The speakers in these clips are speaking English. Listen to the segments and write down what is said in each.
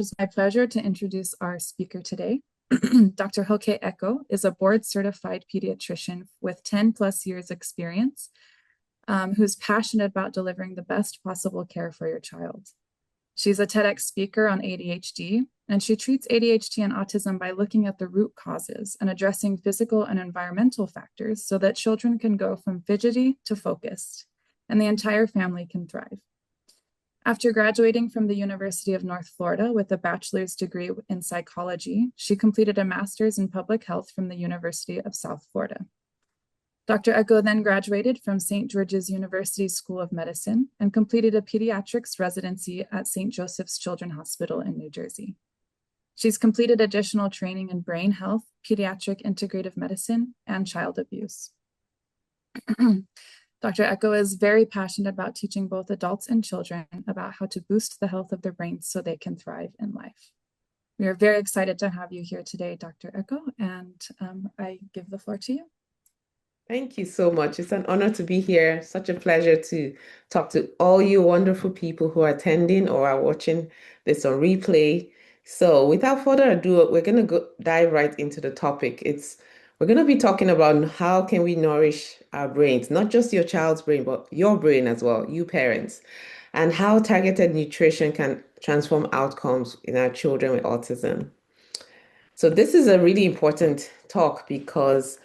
is my pleasure to introduce our speaker today. Dr. Hokehe Eko is a board certified pediatrician with 10 plus years experience, who's passionate about delivering the best possible care for your child. She's a Tedx speaker on ADHD, and she treats ADHD and autism by looking at the root causes and addressing physical and environmental factors so that children can go from fidgety to focused, and the entire family can thrive. After graduating from the University of North Florida with a bachelor's degree in psychology, she completed a master's in public health from the University of South Florida. Dr. Eko then graduated from St. George's University School of Medicine and completed a pediatrics residency at St. Joseph's Children's Hospital in New Jersey. She's completed additional training in brain health, pediatric integrative medicine, and child abuse. Dr. Eko is very passionate about teaching both adults and children about how to boost the health of their brains so they can thrive in life. We are very excited to have you here today, Dr. Eko, and I give the floor to you. Thank you so much. It's an honor to be here. Such a pleasure to talk to all you wonderful people who are attending or are watching this on replay. So without further ado, we're going to dive right into the topic. We're going to be talking about how can we nourish our brains, not just your child's brain, but your brain as well, you parents, and how targeted nutrition can transform outcomes in our children with autism. So this is a really important talk because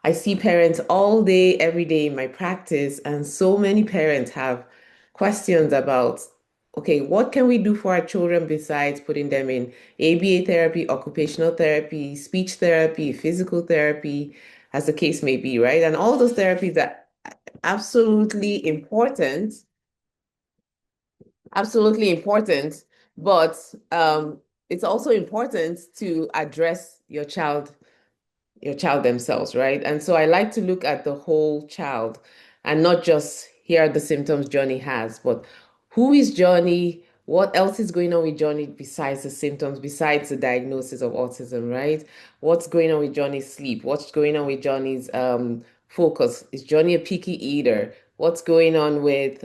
I see parents all day, every day in my practice, and so many parents have questions about, okay, what can we do for our children besides putting them in ABA therapy, occupational therapy, speech therapy, physical therapy, as the case may be, right? And all those therapies are absolutely important, but it's also important to address your child themselves, right? And so I like to look at the whole child and not just here are the symptoms Johnny has, but who is Johnny? What else is going on with Johnny besides the symptoms, besides the diagnosis of autism, right? What's going on with Johnny's sleep? What's going on with Johnny's focus? Is Johnny a picky eater? What's going on with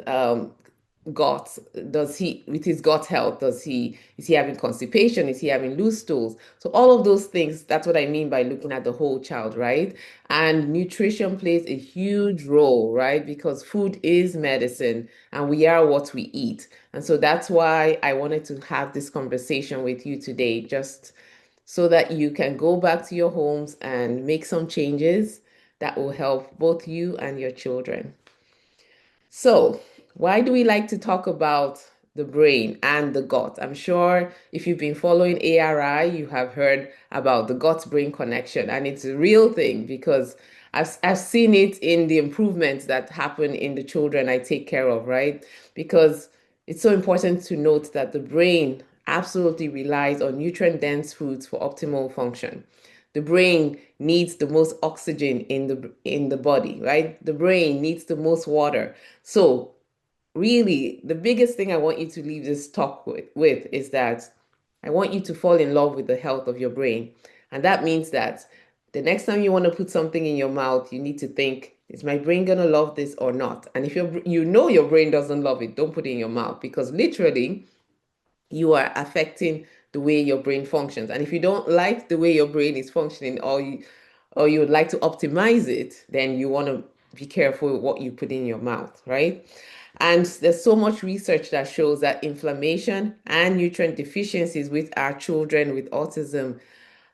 gut? With his gut health, is he having constipation? Is he having loose stools? So all of those things, that's what I mean by looking at the whole child, right? And nutrition plays a huge role, right? Because food is medicine and we are what we eat. And so that's why I wanted to have this conversation with you today, just so that you can go back to your homes and make some changes that will help both you and your children. So, why do we like to talk about the brain and the gut? I'm sure if you've been following ARI, you have heard about the gut-brain connection, and it's a real thing because I've seen it in the improvements that happen in the children I take care of, right? Because it's so important to note that the brain absolutely relies on nutrient-dense foods for optimal function. The brain needs the most oxygen in the body, right? The brain needs the most water. So really, the biggest thing I want you to leave this talk with is that I want you to fall in love with the health of your brain. And that means that the next time you want to put something in your mouth, you need to think, is my brain going to love this or not? And if you know your brain doesn't love it, don't put it in your mouth because literally you are affecting the way your brain functions. And if you don't like the way your brain is functioning or you would like to optimize it, then you want to be careful with what you put in your mouth, right? And there's so much research that shows that inflammation and nutrient deficiencies with our children with autism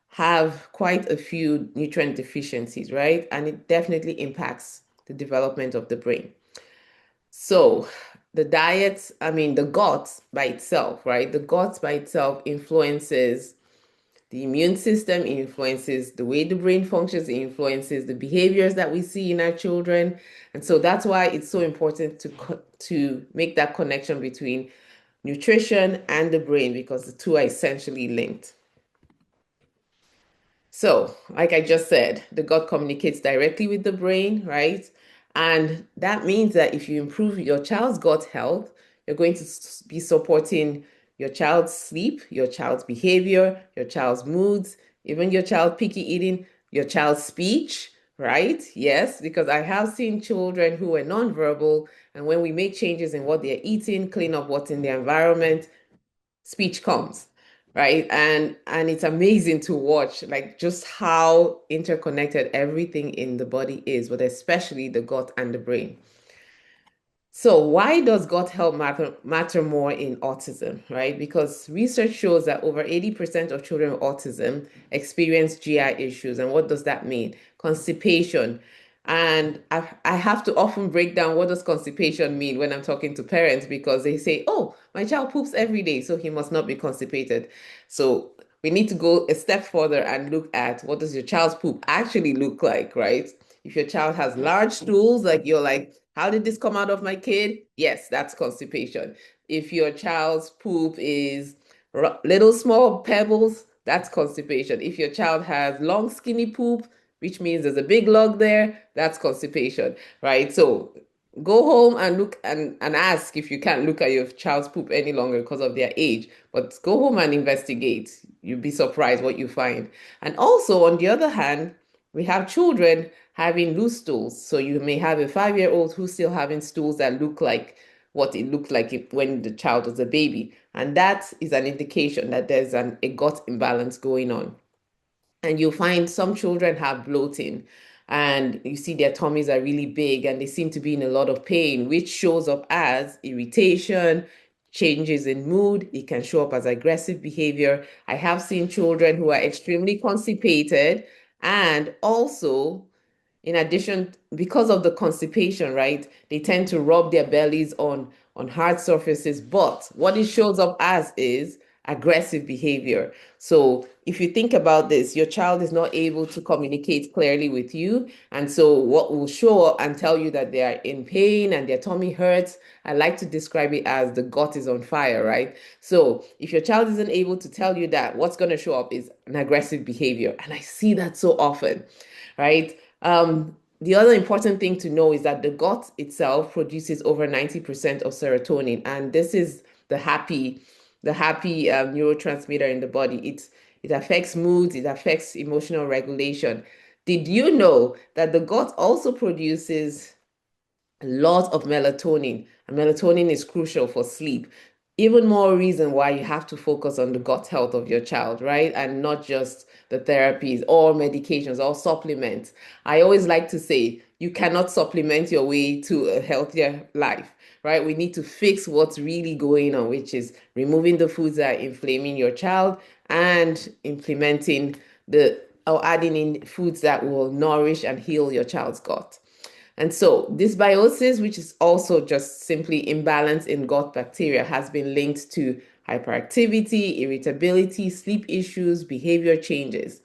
have quite a few nutrient deficiencies, right? And it definitely impacts the development of the brain. So the gut by itself, right? The gut by itself influences the immune system, influences the way the brain functions, it influences the behaviors that we see in our children. And so that's why it's so important to make that connection between nutrition and the brain because the two are essentially linked. So, like I just said, the gut communicates directly with the brain, right? And that means that if you improve your child's gut health, you're going to be supporting your child's sleep, your child's behavior, your child's moods, even your child picky eating, your child's speech, right? Yes, because I have seen children who are nonverbal, and when we make changes in what they're eating, clean up what's in their environment, speech comes, right? And it's amazing to watch, like just how interconnected everything in the body is, but especially the gut and the brain. So why does gut health matter more in autism, right? Because research shows that over 80% of children with autism experience GI issues. And what does that mean? Constipation. And I have to often break down what does constipation mean when I'm talking to parents, because they say, oh, my child poops every day, so he must not be constipated. So we need to go a step further and look at what does your child's poop actually look like, right? If your child has large stools, like you're like, how did this come out of my kid? Yes, that's constipation. If your child's poop is little small pebbles, that's constipation. If your child has long skinny poop, which means there's a big log there, that's constipation, right? So go home and look and ask if you can't look at your child's poop any longer because of their age. But go home and investigate. You'll be surprised what you find. And also, on the other hand, we have children having loose stools. So you may have a 5-year-old who's still having stools that look like what it looked like when the child was a baby. And that is an indication that there's a gut imbalance going on. And you'll find some children have bloating, and you see their tummies are really big and they seem to be in a lot of pain, which shows up as irritation, changes in mood. It can show up as aggressive behavior. I have seen children who are extremely constipated, and also in addition, because of the constipation, right, they tend to rub their bellies on hard surfaces. But what it shows up as is aggressive behavior. So if you think about this, your child is not able to communicate clearly with you. And so what will show up and tell you that they are in pain and their tummy hurts, I like to describe it as the gut is on fire, right? So if your child isn't able to tell you that, what's going to show up is an aggressive behavior. And I see that so often, right? The other important thing to know is that the gut itself produces over 90% of serotonin, and this is the happy neurotransmitter in the body. It affects moods, it affects emotional regulation. Did you know that the gut also produces a lot of melatonin, and melatonin is crucial for sleep? Even more reason why you have to focus on the gut health of your child, right? And not just the therapies or medications or supplements. I always like to say you cannot supplement your way to a healthier life, right? We need to fix what's really going on, which is removing the foods that are inflaming your child and implementing the or adding in foods that will nourish and heal your child's gut. And so dysbiosis, which is also just simply imbalance in gut bacteria, has been linked to hyperactivity, irritability, sleep issues, behavior changes.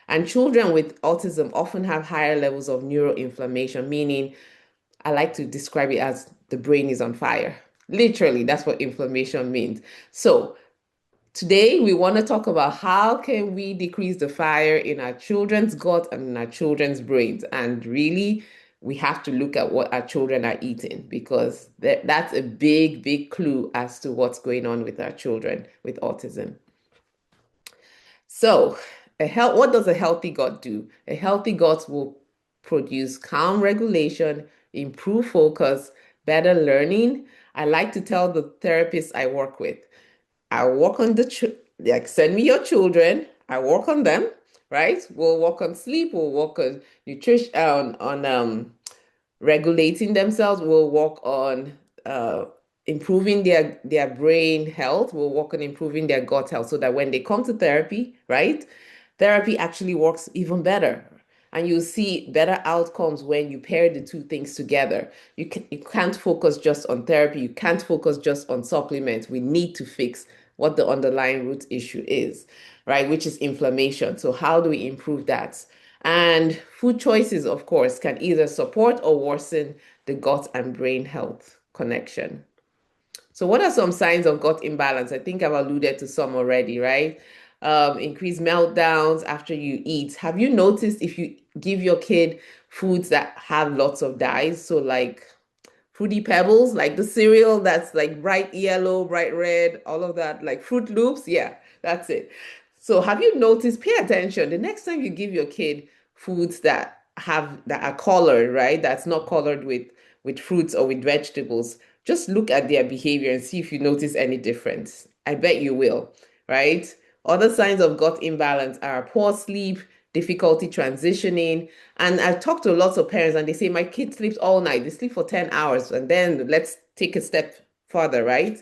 And children with autism often have higher levels of neuroinflammation, meaning I like to describe it as the brain is on fire. Literally, that's what inflammation means. So today, we want to talk about how can we decrease the fire in our children's gut and in our children's brains. And really, we have to look at what our children are eating, because that's a big, big clue as to what's going on with our children with autism. So, what does a healthy gut do? A healthy gut will produce calm regulation, improve focus, better learning. I like to tell the therapists I work with, I work on like send me your children. I work on them, right? We'll work on sleep. We'll work on nutrition, on regulating themselves. We'll work on improving their brain health. We'll work on improving their gut health, so that when they come to therapy, right, therapy actually works even better. And you'll see better outcomes when you pair the two things together. You can't focus just on therapy. You can't focus just on supplements. We need to fix what the underlying root issue is, right? Which is inflammation. So how do we improve that? And food choices, of course, can either support or worsen the gut and brain health connection. So what are some signs of gut imbalance? I think I've alluded to some already, right? Increased meltdowns after you eat. Have you noticed if you give your kid foods that have lots of dyes, so like Fruity Pebbles, like the cereal that's like bright yellow, bright red, all of that, like Fruit Loops. Yeah, that's it. So have you noticed, pay attention, the next time you give your kid foods that are colored, right? That's not colored with fruits or with vegetables. Just look at their behavior and see if you notice any difference. I bet you will, right? Other signs of gut imbalance are poor sleep, difficulty transitioning. And I've talked to lots of parents and they say, my kid sleeps all night. They sleep for 10 hours. And then let's take a step further, right?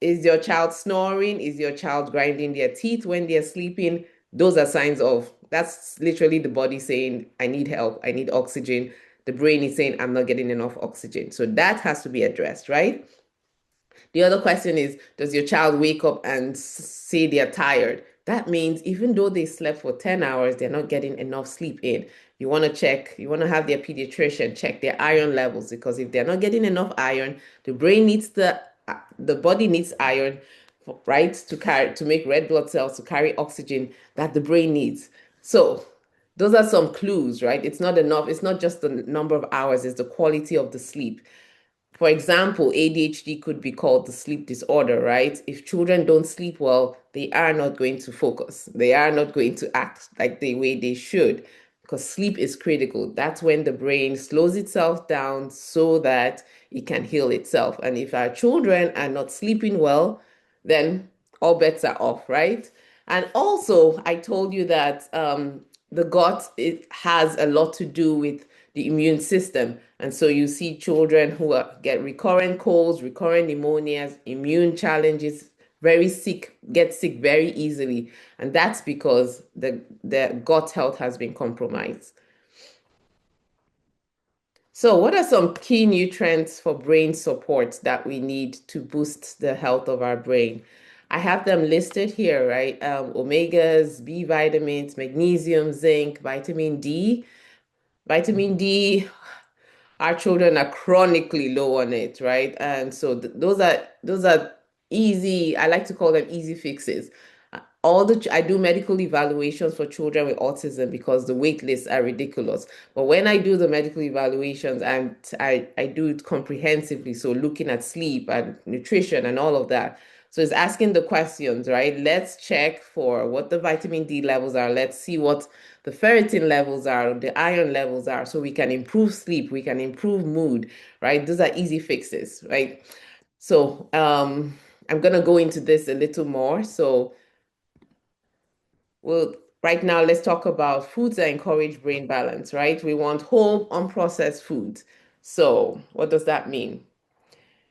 Is your child snoring? Is your child grinding their teeth when they're sleeping? Those are signs of, that's literally the body saying, I need help. I need oxygen. The brain is saying, I'm not getting enough oxygen. So that has to be addressed, right? The other question is, does your child wake up and say they're tired? That means even though they slept for 10 hours, they're not getting enough sleep in. You want to check, you want to have their pediatrician check their iron levels because if they're not getting enough iron, the brain needs the body needs iron, right, to carry to make red blood cells to carry oxygen that the brain needs. So those are some clues, right? It's not enough. It's not just the number of hours, it's the quality of the sleep. For example, ADHD could be called the sleep disorder, right? If children don't sleep well, they are not going to focus. They are not going to act like the way they should because sleep is critical. That's when the brain slows itself down so that it can heal itself. And if our children are not sleeping well, then all bets are off, right? And also, I told you that the gut, it has a lot to do with the immune system. And so you see children who get recurrent colds, recurrent pneumonias, immune challenges, very sick, get sick very easily. And that's because the gut health has been compromised. So what are some key nutrients for brain support that we need to boost the health of our brain? I have them listed here, right? Omegas, B vitamins, magnesium, zinc, vitamin D. Vitamin D, our children are chronically low on it, right? And so those are easy. I like to call them easy fixes. I do medical evaluations for children with autism because the wait lists are ridiculous. But when I do the medical evaluations, I do it comprehensively. So looking at sleep and nutrition and all of that. So it's asking the questions, right? Let's check for what the vitamin D levels are. Let's see what the ferritin levels are, the iron levels are, so we can improve sleep, we can improve mood, right? Those are easy fixes, right? So I'm gonna go into this a little more. So well, right now let's talk about foods that encourage brain balance, right? We want whole, unprocessed foods. So what does that mean?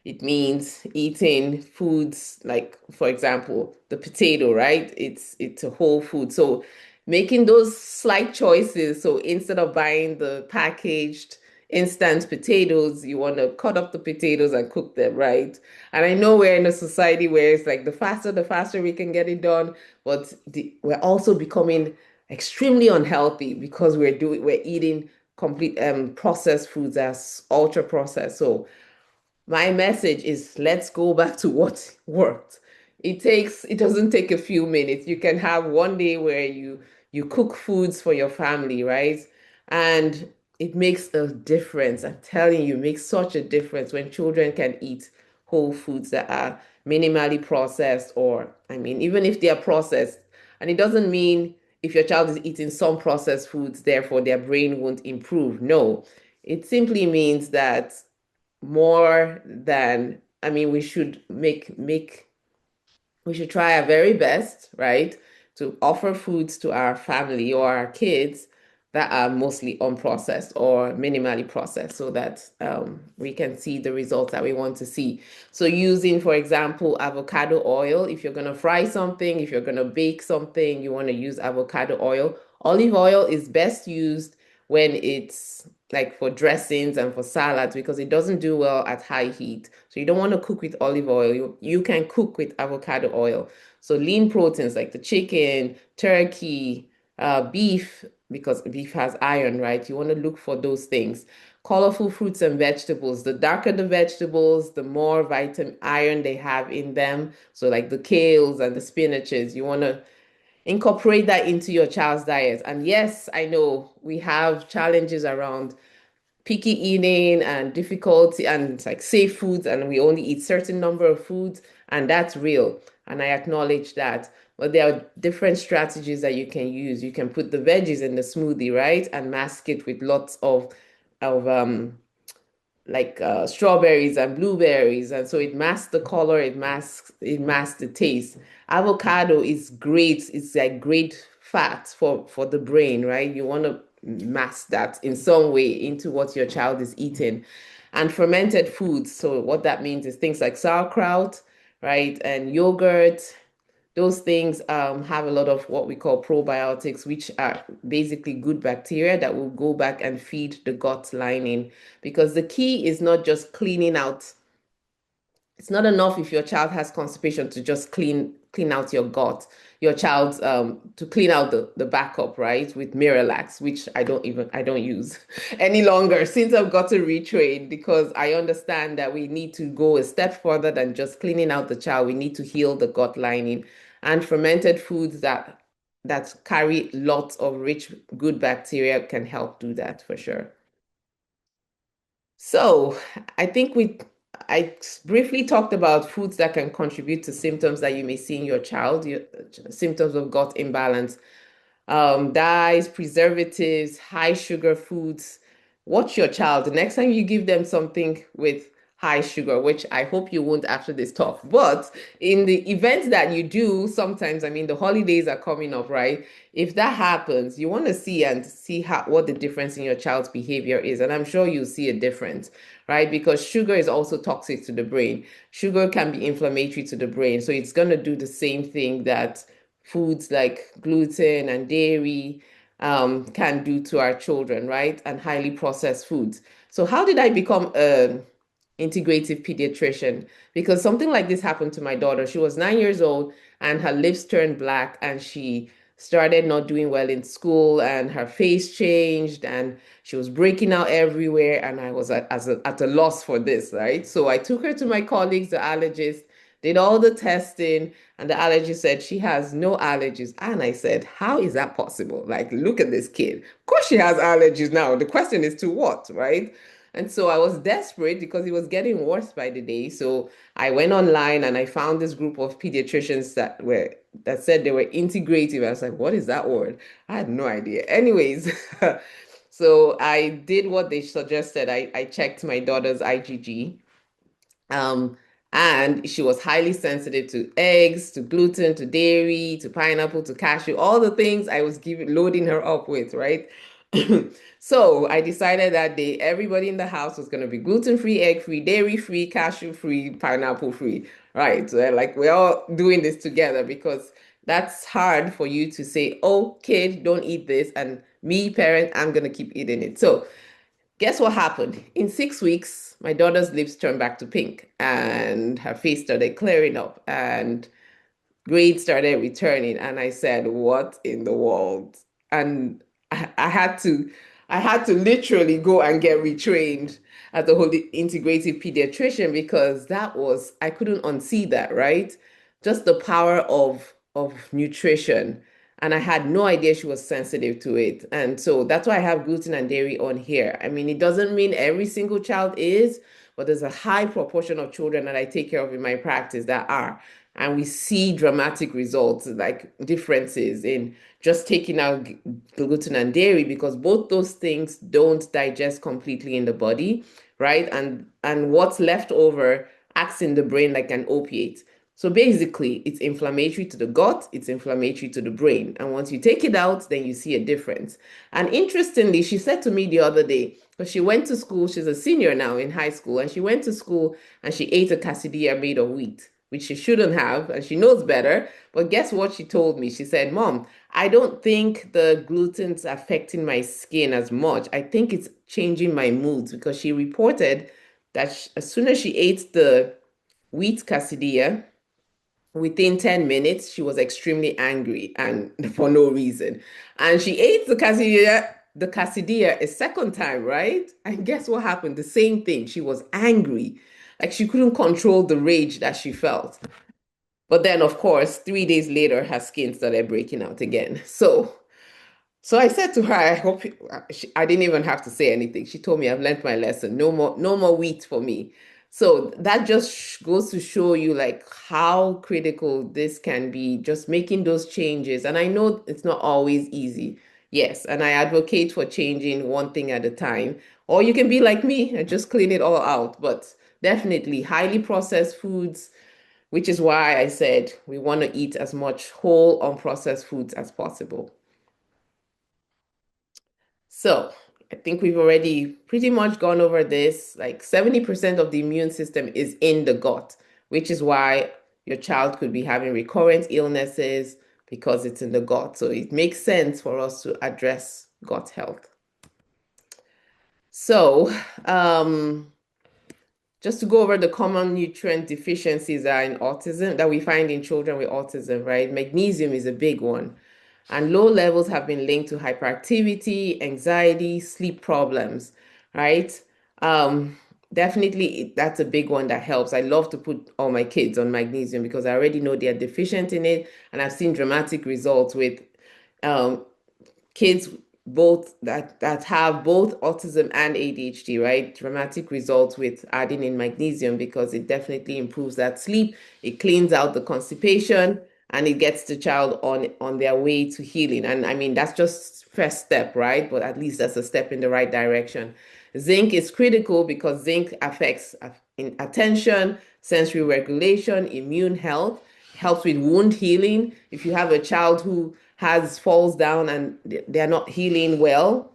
It means eating foods like, for example, the potato, right? It's a whole food. So making those slight choices. So instead of buying the packaged instant potatoes, you want to cut up the potatoes and cook them, right? And I know we're in a society where it's like the faster we can get it done, but we're also becoming extremely unhealthy because we're eating complete processed foods as ultra processed. So my message is let's go back to what worked. It doesn't take a few minutes. You can have one day where you cook foods for your family, right? And it makes a difference. I'm telling you, it makes such a difference when children can eat whole foods that are minimally processed, or I mean, even if they are processed. And it doesn't mean if your child is eating some processed foods, therefore their brain won't improve. No, it simply means that more than, I mean, we should try our very best, right, to offer foods to our family or our kids that are mostly unprocessed or minimally processed so that we can see the results that we want to see. So using, for example, avocado oil, if you're going to fry something, if you're going to bake something, you want to use avocado oil. Olive oil is best used when it's like for dressings and for salads because it doesn't do well at high heat. So you don't want to cook with olive oil. You can cook with avocado oil. So lean proteins like the chicken, turkey, beef, because beef has iron, right? You want to look for those things. Colorful fruits and vegetables. The darker the vegetables, the more vitamin iron they have in them. So like the kales and the spinaches, you want to incorporate that into your child's diet. And yes, I know we have challenges around picky eating and difficulty and like safe foods, and we only eat certain number of foods, and that's real. And I acknowledge that. But there are different strategies that you can use. You can put the veggies in the smoothie, right? And mask it with lots of like strawberries and blueberries, and so it masks the color, it masks the taste. Avocado is great. It's like great fat for the brain, right? You want to mask that in some way into what your child is eating. And fermented foods. So what that means is things like sauerkraut, right, and yogurt. Those things have a lot of what we call probiotics, which are basically good bacteria that will go back and feed the gut lining. Because the key is not just cleaning out. It's not enough if your child has constipation to just clean out your gut, your child's to clean out the backup, right? With Miralax, which I don't use any longer since I've got to retrain, because I understand that we need to go a step further than just cleaning out the child. We need to heal the gut lining, and fermented foods that carry lots of rich good bacteria can help do that for sure. So I think I briefly talked about foods that can contribute to symptoms that you may see in your child, symptoms of gut imbalance, dyes, preservatives, high sugar foods. Watch your child. The next time you give them something with high sugar, which I hope you won't after this talk, but in the event that you do, sometimes, I mean, the holidays are coming up, right? If that happens, you want to see what the difference in your child's behavior is. And I'm sure you'll see a difference, right? Because sugar is also toxic to the brain. Sugar can be inflammatory to the brain. So it's going to do the same thing that foods like gluten and dairy can do to our children, right? And highly processed foods. So how did I become an integrative pediatrician? Because something like this happened to my daughter. She was 9 years old and her lips turned black and she started not doing well in school and her face changed and she was breaking out everywhere, and I was at a loss for this, right? So I took her to my colleagues, the allergist, did all the testing, and the allergist said she has no allergies. And I said, how is that possible? Like, look at this kid. Of course she has allergies now. The question is to what, right? And so I was desperate because it was getting worse by the day. So I went online and I found this group of pediatricians that said they were integrative. I was like, what is that word? I had no idea. Anyways, so I did what they suggested. I checked my daughter's IgG. Um, and she was highly sensitive to eggs, to gluten, to dairy, to pineapple, to cashew, all the things I was loading her up with, right? So I decided that day everybody in the house was going to be gluten-free, egg-free, dairy-free, cashew-free, pineapple-free, right? So like we're all doing this together because that's hard for you to say, oh, kid, don't eat this. And me, parent, I'm going to keep eating it. So guess what happened? In 6 weeks, my daughter's lips turned back to pink and her face started clearing up and grades started returning. And I said, what in the world? And I had to literally go and get retrained as a whole integrative pediatrician because I couldn't unsee that, right? Just the power of nutrition. And I had no idea she was sensitive to it. And so that's why I have gluten and dairy on here. I mean, it doesn't mean every single child is, but there's a high proportion of children that I take care of in my practice that are. And we see dramatic results, like differences in just taking out gluten and dairy, because both those things don't digest completely in the body, right? And what's left over acts in the brain like an opiate. So basically, it's inflammatory to the gut, it's inflammatory to the brain. And once you take it out, then you see a difference. And interestingly, she said to me the other day, because she went to school, she's a senior now in high school, and she went to school and she ate a quesadilla made of wheat, which she shouldn't have, and she knows better. But guess what she told me? She said, Mom, I don't think the gluten's affecting my skin as much. I think it's changing my moods, because she reported that as soon as she ate the wheat quesadilla, within 10 minutes, she was extremely angry and for no reason. And she ate the quesadilla a second time, right? And guess what happened? The same thing. She was angry. Like she couldn't control the rage that she felt. But then, of course, 3 days later, her skin started breaking out again. So I said to her, I hope I didn't even have to say anything. She told me I've learned my lesson. No more, no more wheat for me. So that just goes to show you like how critical this can be, just making those changes. And I know it's not always easy. Yes, and I advocate for changing one thing at a time. Or you can be like me and just clean it all out. But definitely highly processed foods, which is why I said we want to eat as much whole, unprocessed foods as possible. So I think we've already pretty much gone over this. Like 70% of the immune system is in the gut, which is why your child could be having recurrent illnesses because it's in the gut. So it makes sense for us to address gut health. So, just to go over the common nutrient deficiencies that are in autism that we find in children with autism, right? Magnesium is a big one. And low levels have been linked to hyperactivity, anxiety, sleep problems, right? Um, Definitely that's a big one that helps. I love to put all my kids on magnesium because I already know they're deficient in it, and I've seen dramatic results with um, kids both that have both autism and ADHD, right? Dramatic results with adding in magnesium because it definitely improves that sleep. It cleans out the constipation and it gets the child on their way to healing. And I mean, that's just first step, right? But at least that's a step in the right direction. Zinc is critical because zinc affects in attention, sensory regulation, immune health, helps with wound healing. If you have a child who has falls down and they're not healing well,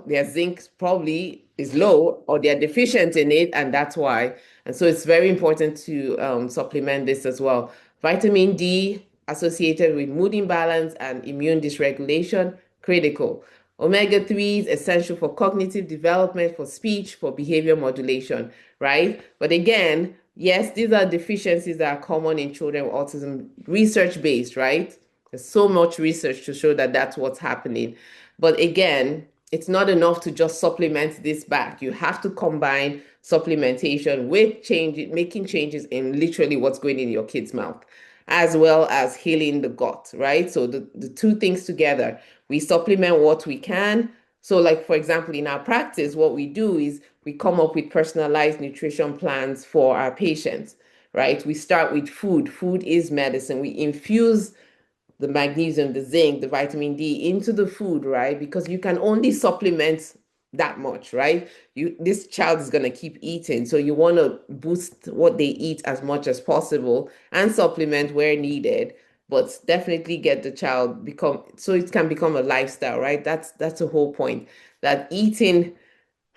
their zinc probably is low or they're deficient in it, and that's why. And so it's very important to supplement this as well. Vitamin D associated with mood imbalance and immune dysregulation, critical. Omega-3s essential for cognitive development, for speech, for behavior modulation, right? But again, yes, these are deficiencies that are common in children with autism, research-based, right? There's so much research to show that that's what's happening. But again, it's not enough to just supplement this back. You have to combine supplementation with making changes in literally what's going in your kid's mouth, as well as healing the gut, right? So the two things together, we supplement what we can. So like, for example, in our practice, what we do is we come up with personalized nutrition plans for our patients, right? We start with food. Food is medicine. We infuse the magnesium, the zinc, the vitamin D into the food, right? Because you can only supplement that much, right? This child is going to keep eating. So you want to boost what they eat as much as possible and supplement where needed, but definitely get the child become so it can become a lifestyle, right? That's the whole point. That eating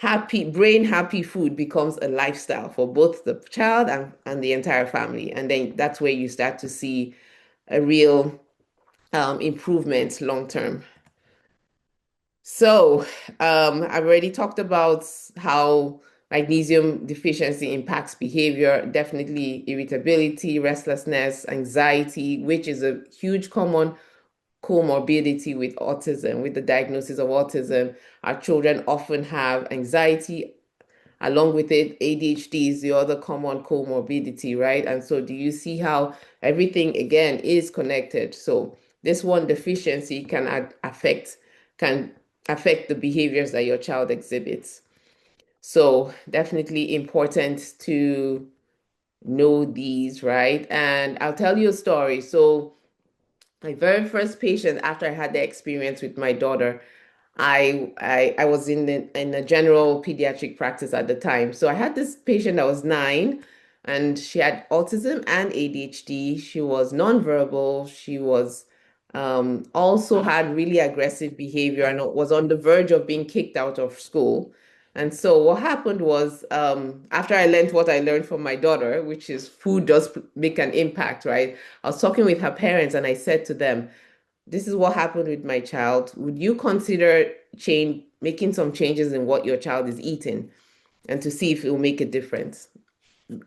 brain happy food becomes a lifestyle for both the child and the entire family. And then that's where you start to see a real improvement long term. So, I've already talked about how magnesium deficiency impacts behavior, definitely irritability, restlessness, anxiety, which is a huge common comorbidity with autism, with the diagnosis of autism. Our children often have anxiety. Along with it, ADHD is the other common comorbidity, right? And so do you see how everything again is connected? So this one deficiency can affect the behaviors that your child exhibits. So definitely important to know these, right? And I'll tell you a story. So my very first patient after I had the experience with my daughter, I was in a general pediatric practice at the time. So I had this patient that was 9 and she had autism and ADHD. She was nonverbal. She was also had really aggressive behavior and was on the verge of being kicked out of school. And so what happened was after I learned what I learned from my daughter, which is food does make an impact, right? I was talking with her parents and I said to them, this is what happened with my child. Would you consider making some changes in what your child is eating and to see if it will make a difference?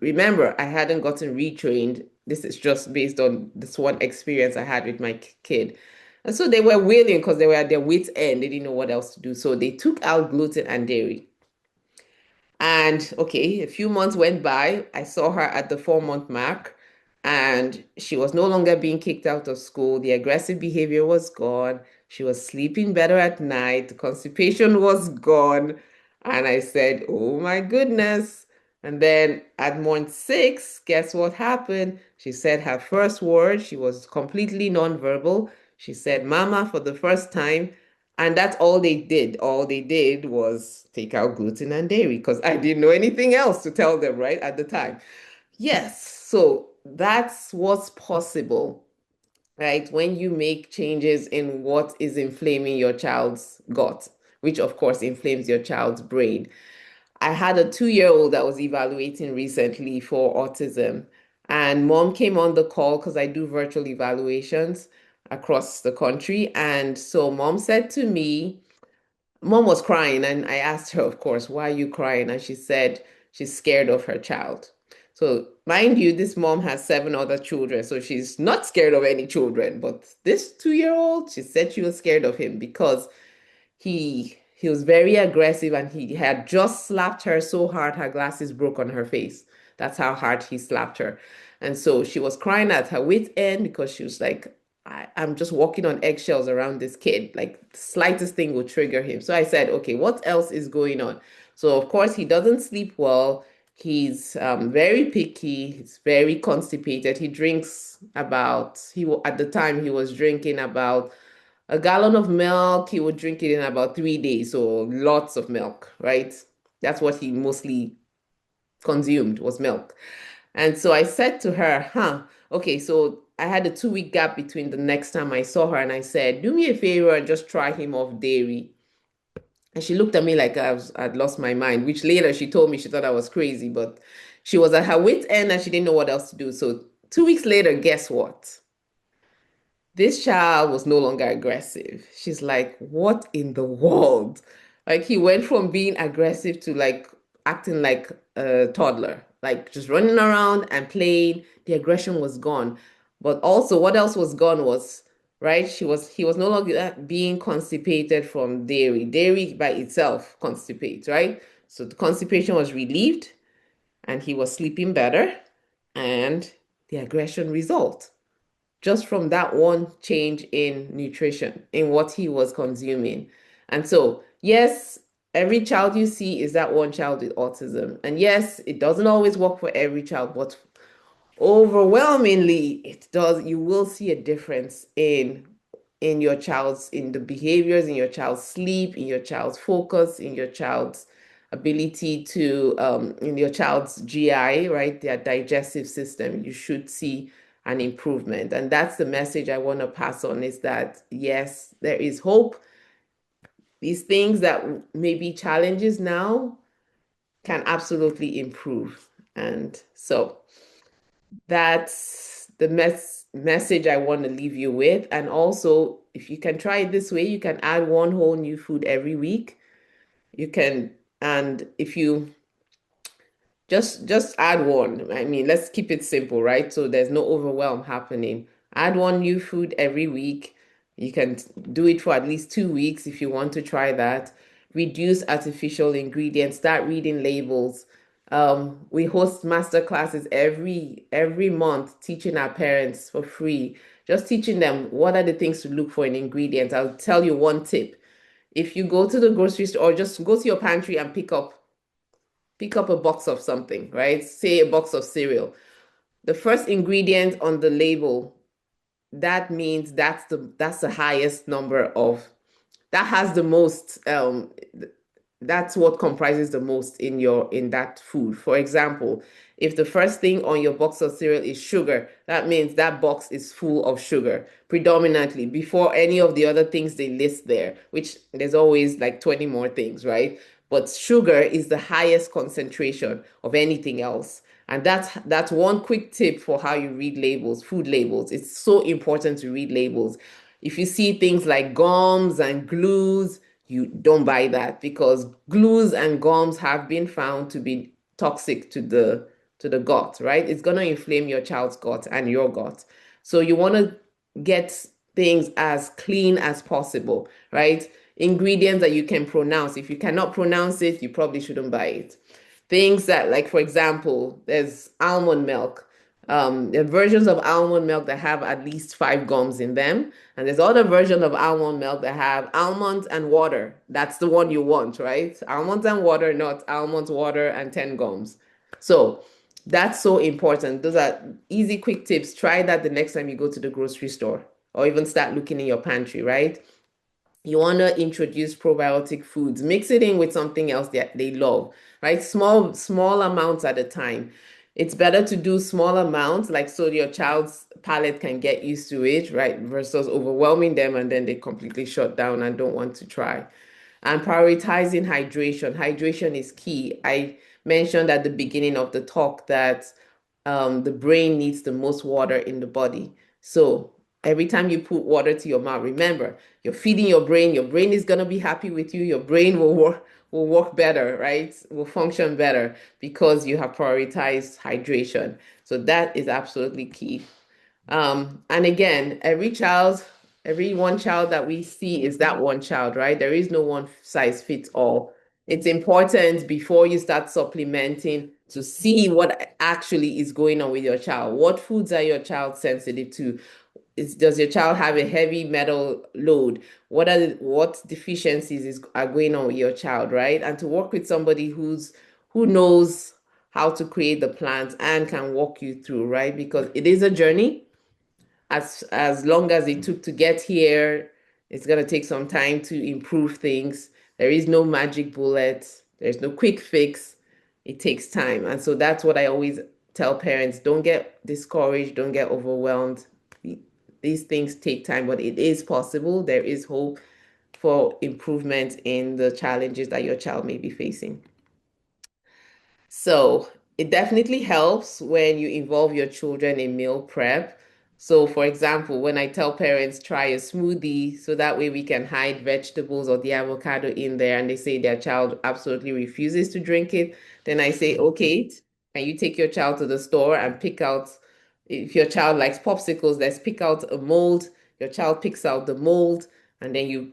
Remember, I hadn't gotten retrained. This is just based on this one experience I had with my kid. And so they were willing because they were at their wits' end. They didn't know what else to do. So they took out gluten and dairy. And okay, a few months went by. I saw her at the 4-month mark, and she was no longer being kicked out of school. The aggressive behavior was gone. She was sleeping better at night. The constipation was gone. And I said, oh my goodness. And then at month 6, guess what happened? She said her first word. She was completely nonverbal. She said, Mama, for the first time. And that's all they did. All they did was take out gluten and dairy because I didn't know anything else to tell them, right, at the time. Yes. So that's what's possible, right? When you make changes in what is inflaming your child's gut, which of course inflames your child's brain. I had a 2-year-old that was evaluating recently for autism, and mom came on the call because I do virtual evaluations across the country. And so mom said to me, mom was crying, and I asked her, of course, why are you crying? And she said she's scared of her child. So, mind you, this mom has 7 other children, so she's not scared of any children. But this 2-year-old, she said she was scared of him because he was very aggressive and he had just slapped her so hard her glasses broke on her face. That's how hard he slapped her. And so she was crying at her wit's end because she was like, I'm just walking on eggshells around this kid. Like the slightest thing will trigger him. So I said, okay, what else is going on? So of course he doesn't sleep well. He's very picky. He's very constipated. He drinks about at the time he was drinking about a gallon of milk. He would drink it in about 3 days. So lots of milk, right? That's what he mostly consumed was milk. And so I said to her, okay, so I had a 2-week gap between the next time I saw her, and I said, do me a favor and just try him off dairy. And she looked at me like I'd lost my mind, which later she told me she thought I was crazy, but she was at her wit's end and she didn't know what else to do. So 2 weeks later, guess what? This child was no longer aggressive. She's like, what in the world? Like he went from being aggressive to like acting like a toddler, like just running around and playing. The aggression was gone. But also what else was gone was, right? He was no longer being constipated from dairy. Dairy by itself constipates, right? So the constipation was relieved and he was sleeping better and the aggression resolved just from that one change in nutrition, in what he was consuming. And so, yes, every child you see is that one child with autism. And yes, it doesn't always work for every child, but overwhelmingly it does. You will see a difference in the behaviors, in your child's sleep, in your child's focus, in your child's ability to in your child's GI, right? Their digestive system. You should see an improvement. And that's the message I want to pass on, is that yes, there is hope. These things that may be challenges now can absolutely improve. And so that's the message I want to leave you with. And also, if you can try it this way, you can add one whole new food every week. You can, and if you just add one. I mean, let's keep it simple, right? So there's no overwhelm happening. Add one new food every week. You can do it for at least 2 weeks if you want to try that. Reduce artificial ingredients. Start reading labels. We host master classes every month, teaching our parents for free. Just teaching them what are the things to look for in ingredients. I'll tell you one tip. If you go to the grocery store, or just go to your pantry and pick up a box of something, right? Say a box of cereal. The first ingredient on the label, that means that's the highest number of, that has the most that's what comprises the most in that food. For example, if the first thing on your box of cereal is sugar, that means that box is full of sugar predominantly before any of the other things they list there, which there's always like 20 more things, right? But sugar is the highest concentration of anything else. And that's one quick tip for how you read labels, food labels. It's so important to read labels. If you see things like gums and glues, you don't buy that, because glues and gums have been found to be toxic to the gut, right? It's going to inflame your child's gut and your gut. So you want to get things as clean as possible, right? Ingredients that you can pronounce. If you cannot pronounce it, you probably shouldn't buy it. Things that, like, for example, there's almond milk. There are versions of almond milk that have at least 5 gums in them. And there's other version of almond milk that have almonds and water. That's the one you want, right? Almonds and water, not almonds, water, and 10 gums. So that's so important. Those are easy, quick tips. Try that the next time you go to the grocery store. or even start looking in your pantry, right? You want to introduce probiotic foods, mix it in with something else that they love, right? Small amounts at a time. It's better to do small amounts, like so your child's palate can get used to it, right? Versus overwhelming them and then they completely shut down and don't want to try. And prioritizing hydration. Hydration is key. I mentioned at the beginning of the talk that the brain needs the most water in the body. So every time you put water to your mouth, remember, you're feeding your brain. Your brain is gonna be happy with you. Your brain will work better, right? Will function better because you have prioritized hydration. So that is absolutely key. And again, every one child that we see is that one child, right? There is no one size fits all. It's important before you start supplementing to see what actually is going on with your child. What foods are your child sensitive to? Does your child have a heavy metal load? What deficiencies are going on with your child, right? And to work with somebody who knows how to create the plans and can walk you through, right? Because it is a journey as long as it took to get here, it's gonna take some time to improve things. There is no magic bullet. There's no quick fix. It takes time. And so that's what I always tell parents. Don't get discouraged, don't get overwhelmed. These things take time, but it is possible. There is hope for improvement in the challenges that your child may be facing. So it definitely helps when you involve your children in meal prep. So, for example, when I tell parents try a smoothie, so that way we can hide vegetables or the avocado in there, and they say their child absolutely refuses to drink it, then I say, okay, can you take your child to the store and pick out, if your child likes popsicles, let's pick out a mold. Your child picks out the mold, and then you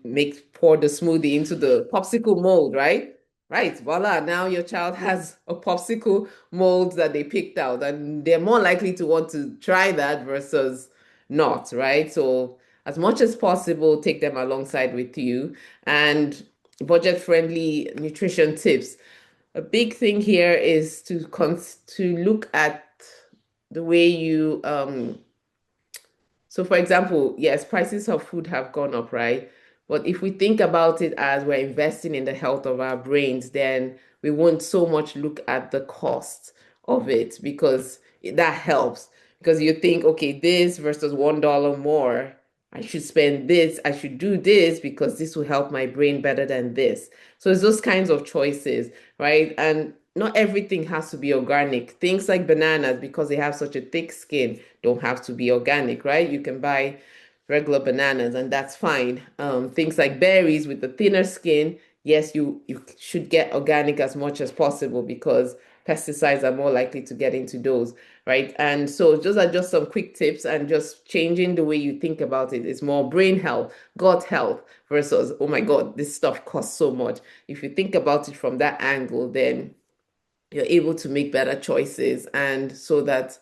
pour the smoothie into the popsicle mold, right? Right, voila. Now your child has a popsicle mold that they picked out, and they're more likely to want to try that versus not, right? So, as much as possible, take them alongside with you. And budget-friendly nutrition tips. A big thing here is to look at the way you so, for example, yes, prices of food have gone up, right? But if we think about it as we're investing in the health of our brains, then we won't so much look at the cost of it because that helps. Because you think, okay, this versus $1 more, I should spend this, I should do this because this will help my brain better than this. So it's those kinds of choices, right? And not everything has to be organic. Things like bananas, because they have such a thick skin, don't have to be organic, right? You can buy regular bananas and that's fine. Things like berries with the thinner skin, yes, you should get organic as much as possible because pesticides are more likely to get into those, right? And so those are just some quick tips, and just changing the way you think about it is more brain health, gut health versus, oh my God, this stuff costs so much. If you think about it from that angle, then you're able to make better choices, and so that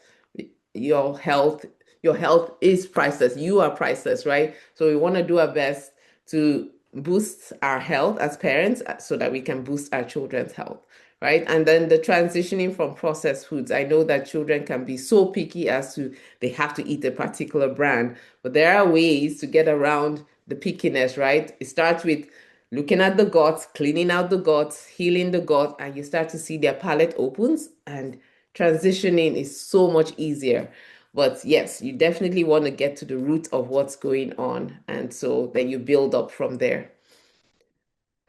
your health your health is priceless. You are priceless, right? So we want to do our best to boost our health as parents so that we can boost our children's health, right? And then the transitioning from processed foods. I know that children can be so picky as to they have to eat a particular brand, but there are ways to get around the pickiness, right? It starts with looking at the gut, cleaning out the gut, healing the gut, and you start to see their palate opens, and transitioning is so much easier. But yes, you definitely want to get to the root of what's going on. And so then you build up from there.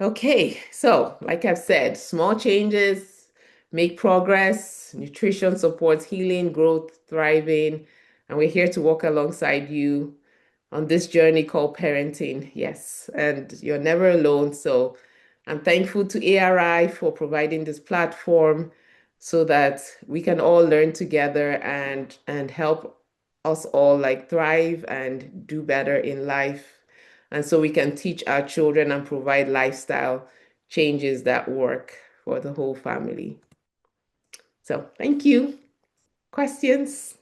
Okay, so like I've said, small changes make progress. Nutrition supports healing, growth, thriving. And we're here to walk alongside you on this journey called parenting. Yes, and you're never alone. So I'm thankful to ARI for providing this platform so that we can all learn together and help us all like thrive and do better in life. And so we can teach our children and provide lifestyle changes that work for the whole family. So thank you. Questions?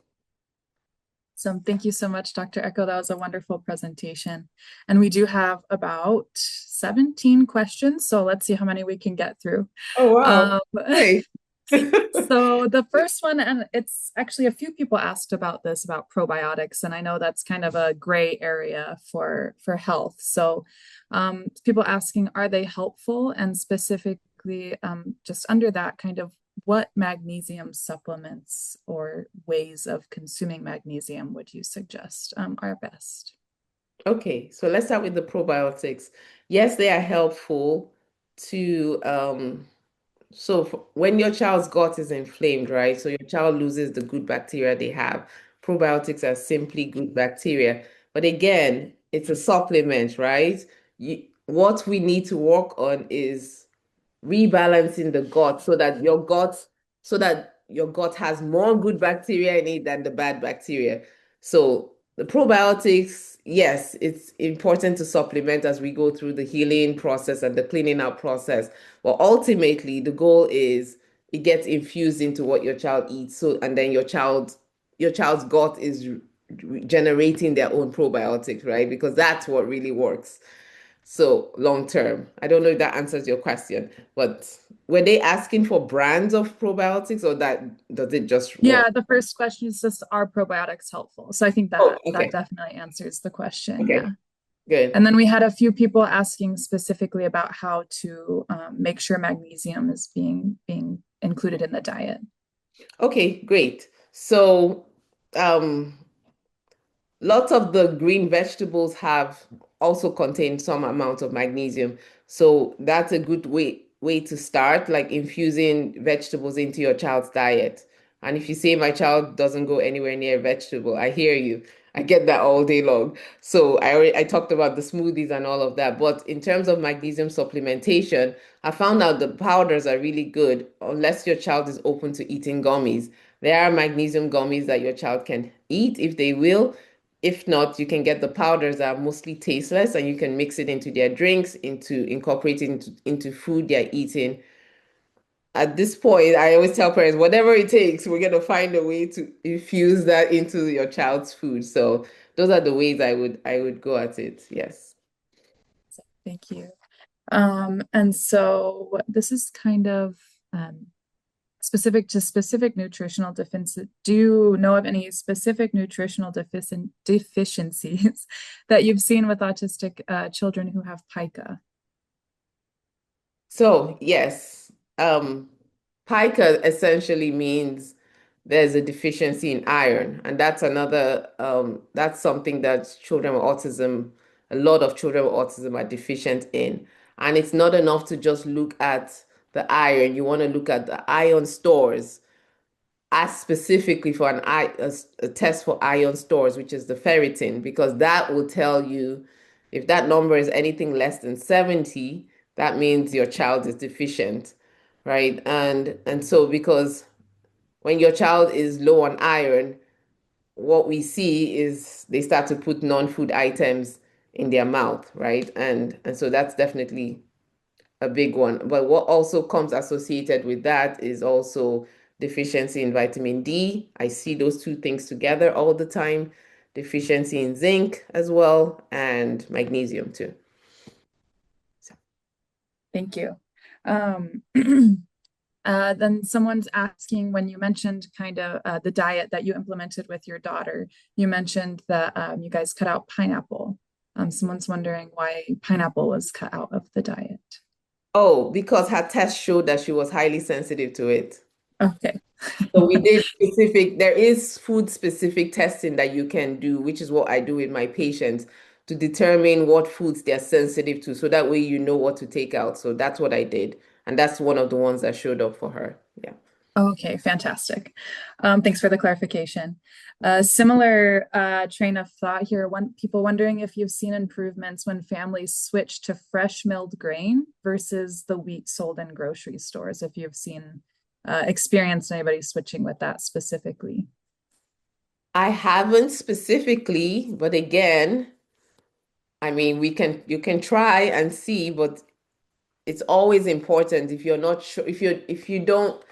So thank you so much, Dr. Eko. That was a wonderful presentation. And we do have about 17 questions. So let's see how many we can get through. Oh, wow. Um, Great. So the first one, and it's actually a few people asked about this, about probiotics, and I know that's kind of a gray area for health. So people asking, are they helpful? And specifically, just under that kind of what magnesium supplements or ways of consuming magnesium would you suggest are best? Okay, so let's start with the probiotics. Yes, they are helpful to when your child's gut is inflamed, right? So your child loses the good bacteria they have. Probiotics are simply good bacteria. But again, it's a supplement, right? What we need to work on is rebalancing the gut so that your gut has more good bacteria in it than the bad bacteria. So the probiotics, yes, it's important to supplement as we go through the healing process and the cleaning out process. But ultimately, the goal is it gets infused into what your child eats. So, and then your child's gut is generating their own probiotics, right? Because that's what really works. So long term. I don't know if that answers your question, but were they asking for brands of probiotics or that does it just work? Yeah, the first question is just, are probiotics helpful? So I think Oh, that okay. definitely answers the question. Okay, Yeah. good. And then we had a few people asking specifically about how to make sure magnesium is being included in the diet. Okay, great. So, um, lots of the green vegetables have also contain some amount of magnesium. So that's a good way to start, like infusing vegetables into your child's diet. And if you say my child doesn't go anywhere near a vegetable, I hear you. I get that all day long. So I talked about the smoothies and all of that. But in terms of magnesium supplementation, I found out the powders are really good unless your child is open to eating gummies. There are magnesium gummies that your child can eat if they will. If not, you can get the powders that are mostly tasteless and you can mix it into their drinks, into incorporating into food they're eating. At this point, I always tell parents, whatever it takes, we're gonna find a way to infuse that into your child's food. So those are the ways I would go at it. Yes. Thank you. And so this is kind of specific to specific nutritional deficiencies. Do you know of any specific nutritional deficiencies that you've seen with autistic children who have pica? So yes, pica essentially means there's a deficiency in iron, and that's something that children with autism, a lot of children with autism are deficient in. And it's not enough to just look at the iron. You want to look at the iron stores, ask specifically for a test for iron stores, which is the ferritin, because that will tell you if that number is anything less than 70, that means your child is deficient, right? And so because when your child is low on iron, what we see is they start to put non-food items in their mouth, right? And so that's definitely a big one. But what also comes associated with that is also deficiency in vitamin D. I see those two things together all the time. Deficiency in zinc as well, and magnesium too. So, Thank you. Um, then someone's asking when you mentioned kind of the diet that you implemented with your daughter, you mentioned that you guys cut out pineapple. Someone's wondering why pineapple was cut out of the diet. oh, because her test showed that she was highly sensitive to it. Okay. So we did there is food specific testing that you can do, which is what I do with my patients to determine what foods they're sensitive to. So that way you know what to take out. So that's what I did. And that's one of the ones that showed up for her. Yeah. Okay, fantastic. Thanks for the clarification. Similar train of thought here. People wondering if you've seen improvements when families switch to fresh milled grain versus the wheat sold in grocery stores. If you've seen experienced anybody switching with that specifically. I haven't specifically, but again, I mean, you can try and see, but it's always important if you're not sure, if you don't,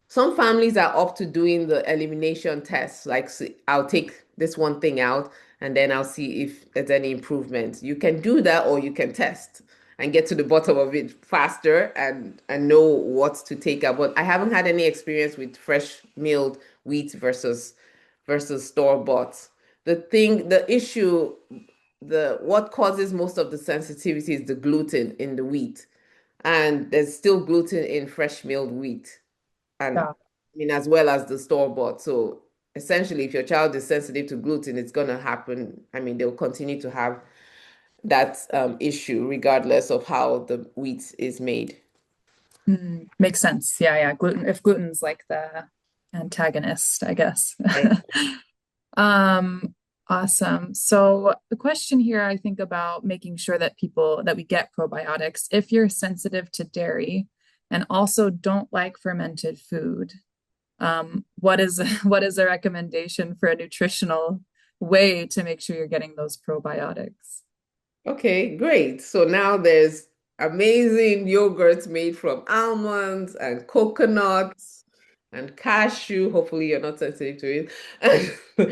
some families are up to doing the elimination tests, like I'll take this one thing out and then I'll see if there's any improvement. You can do that or you can test and get to the bottom of it faster and know what to take out. But I haven't had any experience with fresh milled wheat versus store bought. The issue, the what causes most of the sensitivity is the gluten in the wheat, and there's still gluten in fresh milled wheat, and Yeah. I mean as well as the store bought. So essentially, if your child is sensitive to gluten, it's gonna happen. I mean, they'll continue to have that issue regardless of how the wheat is made. Makes sense. Yeah, yeah. Gluten, if gluten's like the antagonist, I guess. Right. Um, awesome. So the question here, I think about making sure that we get probiotics. If you're sensitive to dairy and also don't like fermented food, what is what is a recommendation for a nutritional way to make sure you're getting those probiotics? Okay, great. So now there's amazing yogurts made from almonds and coconuts and cashew. Hopefully, you're not sensitive to it.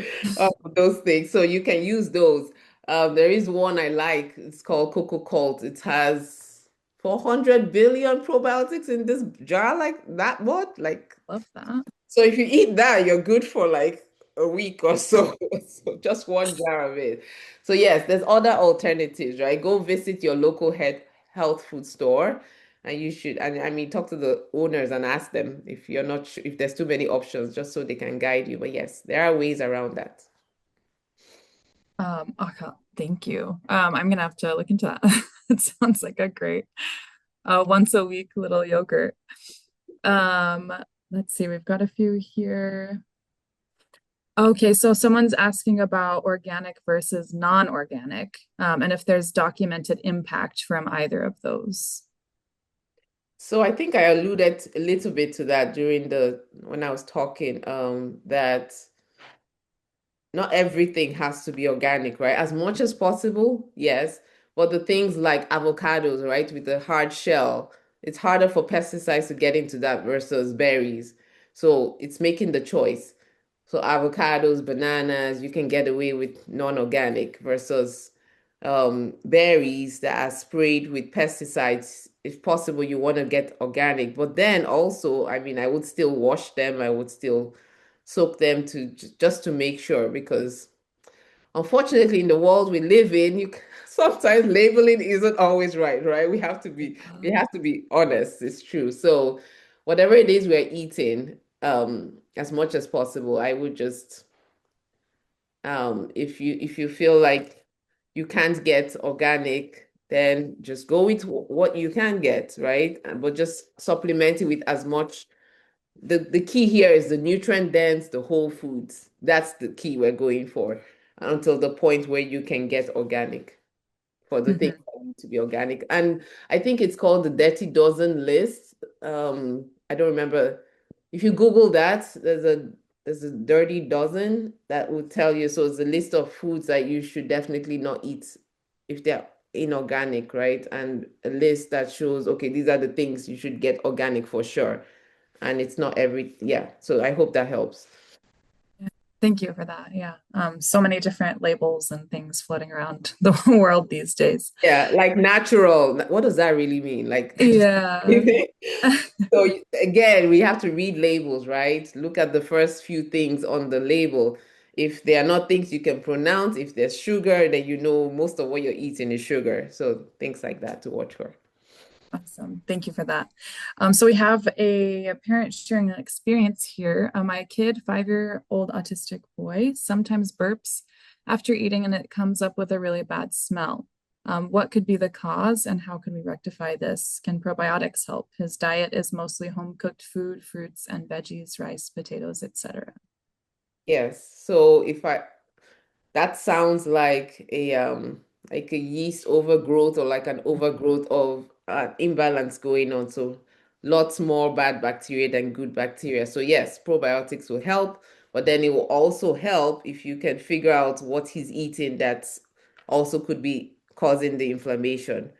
Those things. So you can use those. There is one I like. It's called Cocoa Cult. It has 400 billion probiotics in this jar, like that what? Like Love that. so if you eat that, you're good for like a week or so. So just one jar of it. So yes, there's other alternatives, right? Go visit your local health food store, and you should, and I mean, talk to the owners and ask them if you're not sure, if there's too many options, just so they can guide you. But yes, there are ways around that. Okay, thank you. I'm gonna have to look into that. It sounds like a great once a week little yogurt. Um, let's see, we've got a few here. Okay, so someone's asking about organic versus non-organic, and if there's documented impact from either of those. So I think I alluded a little bit to that during the when I was talking, that not everything has to be organic, right? As much as possible, yes. But the things like avocados, right, with the hard shell, it's harder for pesticides to get into that versus berries. So it's making the choice. So avocados, bananas, you can get away with non-organic versus berries that are sprayed with pesticides. If possible, you want to get organic. But then also, I mean, I would still wash them. I would still soak them to just to make sure because unfortunately in the world we live in sometimes labeling isn't always right, we have to be honest, it's true. So whatever it is we're eating, as much as possible I would just if you feel like you can't get organic, then just go with what you can get, right? But just supplement it with as much. The key here is the nutrient dense, the whole foods. That's the key we're going for until the point where you can get organic for the things Mhm. that need to be organic. And I think it's called the Dirty Dozen list. I don't remember. If you Google that, there's a Dirty Dozen that will tell you. So it's a list of foods that you should definitely not eat if they're inorganic, right? And a list that shows, okay, these are the things you should get organic for sure. And it's not every, yeah. So I hope that helps. Yeah. Thank you for that. Yeah. So many different labels and things floating around the world these days. Yeah, like natural. What does that really mean? Like, Yeah. so again, we have to read labels, right? Look at the first few things on the label. If they are not things you can pronounce, if there's sugar, then you know most of what you're eating is sugar. So things like that to watch for. Awesome. Thank you for that. So we have a parent sharing an experience here. My kid, 5-year-old autistic boy, sometimes burps after eating and it comes up with a really bad smell. What could be the cause and how can we rectify this? Can probiotics help? His diet is mostly home cooked food, fruits and veggies, rice, potatoes, etc. Yes. So if I that sounds like a yeast overgrowth or like an overgrowth of imbalance going on. So lots more bad bacteria than good bacteria. So yes, probiotics will help, but then it will also help if you can figure out what he's eating that also could be causing the inflammation.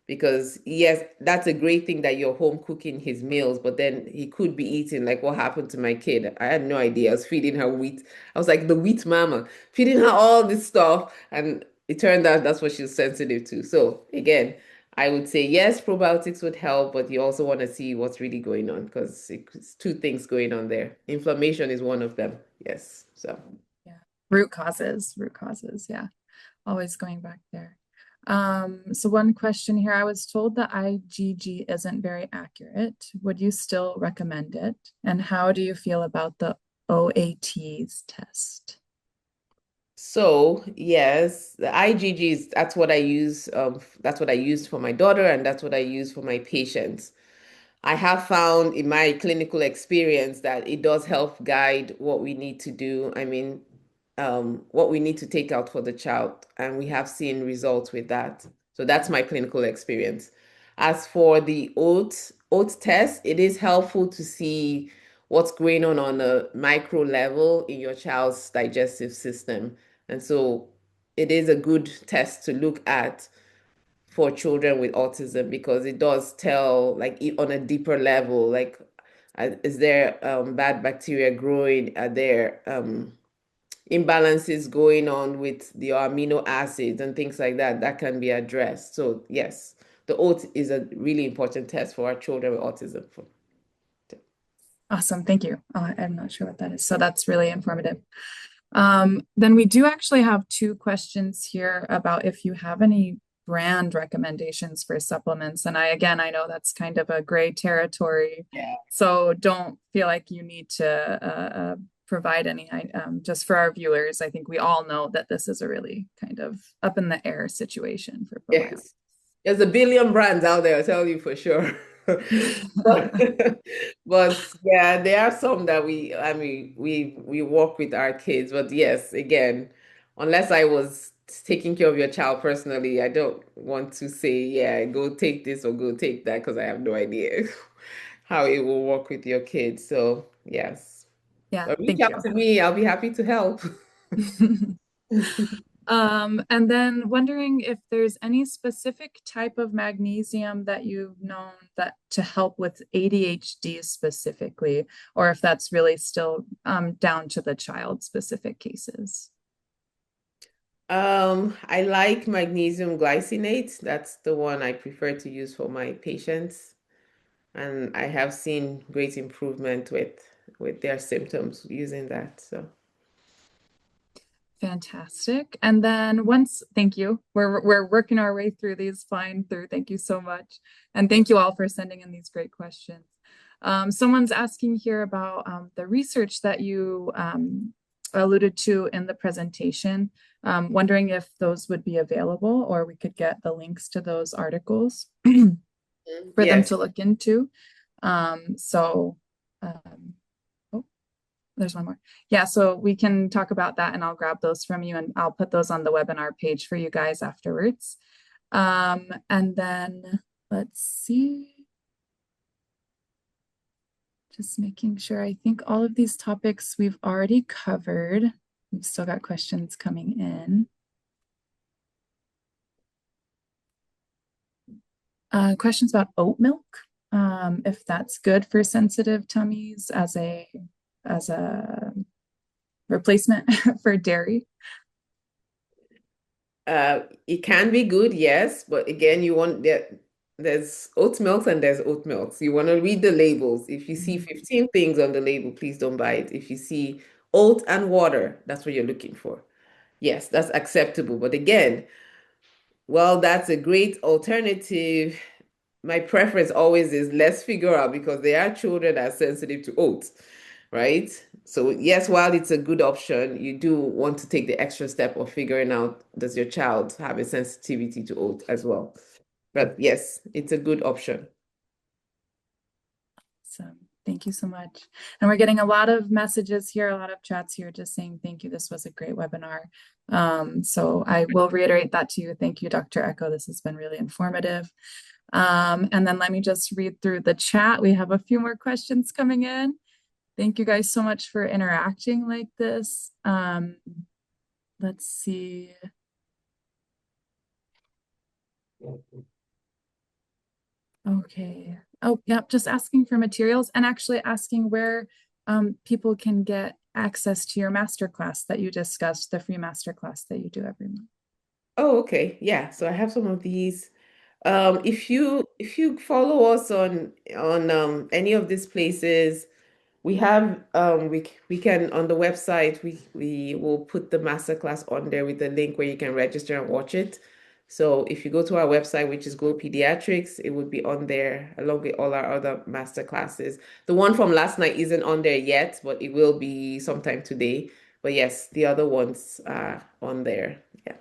Because yes, that's a great thing that you're home cooking his meals, but then he could be eating like what happened to my kid. I had no idea. I was feeding her wheat. I was like the wheat mama, feeding her all this stuff, and it turned out that's what she's sensitive to. So again, I would say yes, probiotics would help, but you also want to see what's really going on because it's two things going on there. Inflammation is one of them. Yes. So, Yeah. Root causes. Yeah. Always going back there. So one question here, I was told the IgG isn't very accurate. Would you still recommend it? And how do you feel about the OATs test? so yes, the IgGs, that's what I use. That's what I used for my daughter, and that's what I use for my patients. I have found in my clinical experience that it does help guide what we need to do. I mean, what we need to take out for the child, and we have seen results with that. So that's my clinical experience. As for the oat test, it is helpful to see what's going on a micro level in your child's digestive system. And so it is a good test to look at for children with autism because it does tell like on a deeper level, like is there bad bacteria growing? Are there imbalances going on with the amino acids and things like that that can be addressed? So yes, the oat is a really important test for our children with autism. Awesome. Thank you. I'm not sure what that is. So that's really informative. Then we do actually have two questions here about if you have any brand recommendations for supplements. And I know that's kind of a gray territory. Yeah. So don't feel like you need to provide any. Just for our viewers, I think we all know that this is a really kind of up in the air situation for probiotics. Yes. There's a billion brands out there, I'll tell you for sure. But, but yeah, there are some that I mean, we work with our kids. But yes, again, unless I was taking care of your child personally, I don't want to say, yeah, go take this or go take that because I have no idea how it will work with your kids. So yes. Yeah, But reach thank out you. to me, I'll be happy to help. And then wondering if there's any specific type of magnesium that you've known that to help with ADHD specifically, or if that's really still down to the child specific cases. I like magnesium glycinate. That's the one I prefer to use for my patients. And I have seen great improvement with their symptoms using that. So Fantastic. And then thank you. We're working our way through these flying through. Thank you so much. And thank you all for sending in these great questions. Someone's asking here about the research that you alluded to in the presentation. Wondering if those would be available or we could get the links to those articles for them yes. to look into. So oh, there's one more. Yeah, so we can talk about that and I'll grab those from you and I'll put those on the webinar page for you guys afterwards. And then let's see. Just making sure. I think all of these topics we've already covered. We've still got questions coming in. Questions about oat milk, if that's good for sensitive tummies as a replacement for dairy. It can be good, yes, but again, there's oat milk and there's oat milk. So you want to read the labels. If you see 15 things on the label, please don't buy it. If you see oat and water, that's what you're looking for. Yes, that's acceptable. But again, well, that's a great alternative. My preference always is let's figure out because there are children that are sensitive to oats, right? So yes, while it's a good option, you do want to take the extra step of figuring out does your child have a sensitivity to oat as well. But yes, it's a good option. So thank you so much. And we're getting a lot of messages here, a lot of chats here just saying thank you. This was a great webinar. So I will reiterate that to you. Thank you, Dr. Eko. This has been really informative. And then let me just read through the chat. We have a few more questions coming in. Thank you guys so much for interacting like this. Let's see. Okay. Oh, yeah, just asking for materials and actually asking where people can get access to your masterclass that you discussed, the free masterclass that you do every month. Oh, okay. Yeah. So I have some of these. If you follow us on any of these places, we have we can on the website we will put the masterclass on there with the link where you can register and watch it. So if you go to our website, which is Go Pediatrics, it would be on there along with all our other master classes. The one from last night isn't on there yet, but it will be sometime today. But yes, the other ones are on there. Yeah.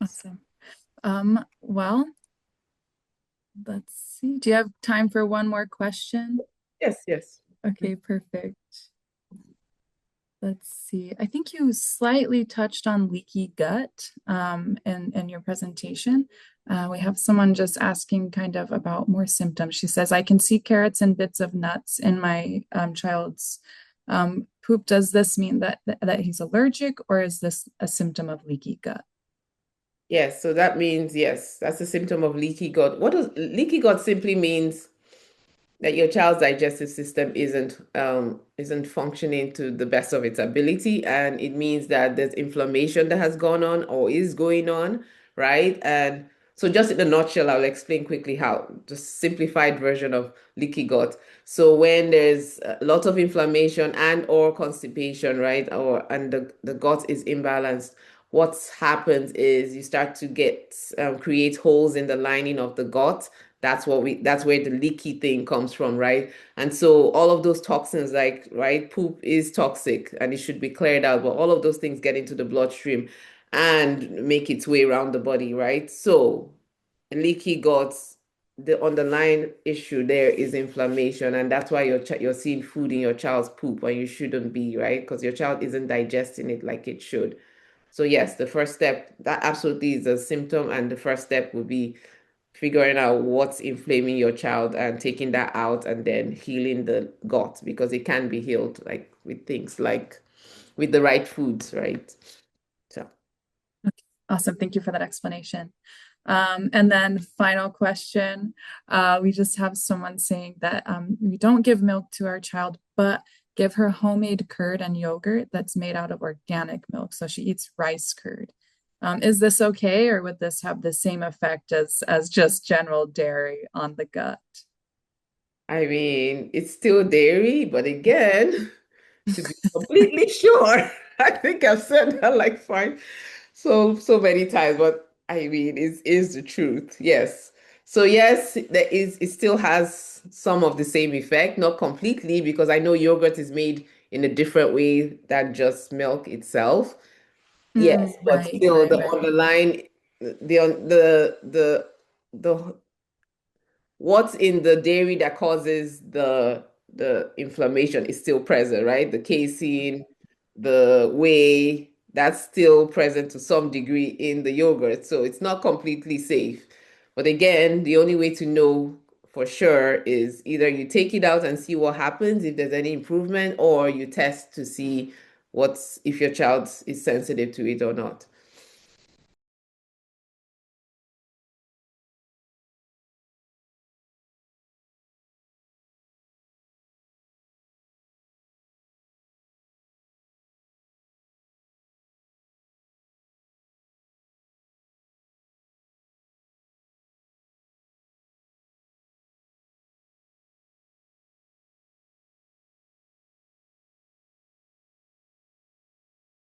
Awesome. Well, let's see. Do you have time for one more question? Yes, yes. Okay, perfect. Let's see. I think you slightly touched on leaky gut in your presentation. We have someone just asking kind of about more symptoms. She says, I can see carrots and bits of nuts in my child's poop. Does this mean that he's allergic, or is this a symptom of leaky gut? Yes, so that means yes, that's a symptom of leaky gut. What does leaky gut simply means? That your child's digestive system isn't functioning to the best of its ability, and it means that there's inflammation that has gone on or is going on, right? And so just in a nutshell, I'll explain quickly how, just simplified version of leaky gut. So when there's a lot of inflammation and or constipation, right, or and the gut is imbalanced, what happens is you start to get create holes in the lining of the gut. That's where the leaky thing comes from, right? And so all of those toxins, like, right, poop is toxic and it should be cleared out, but all of those things get into the bloodstream and make its way around the body, right? So leaky guts, the underlying issue there is inflammation, and that's why you're seeing food in your child's poop when you shouldn't be, right? Because your child isn't digesting it like it should. So yes, the first step, that absolutely is a symptom, and the first step would be figuring out what's inflaming your child and taking that out and then healing the gut because it can be healed like with things like with the right foods, right? So Okay, awesome. Thank you for that explanation. And then final question. We just have someone saying that we don't give milk to our child, but give her homemade curd and yogurt that's made out of organic milk. So she eats rice curd. Is this okay, or would this have the same effect as just general dairy on the gut? I mean, it's still dairy, but again, to be completely sure, I think I've said that like so many times, but I mean, is the truth. Yes. So yes, it still has some of the same effect, not completely, because I know yogurt is made in a different way than just milk itself. Yes, but Right, still right, the right. underlying the what's in the dairy that causes the inflammation is still present, right? The casein, the whey, that's still present to some degree in the yogurt. So it's not completely safe. But again, the only way to know for sure is either you take it out and see what happens, if there's any improvement, or you test to see what's if your child is sensitive to it or not.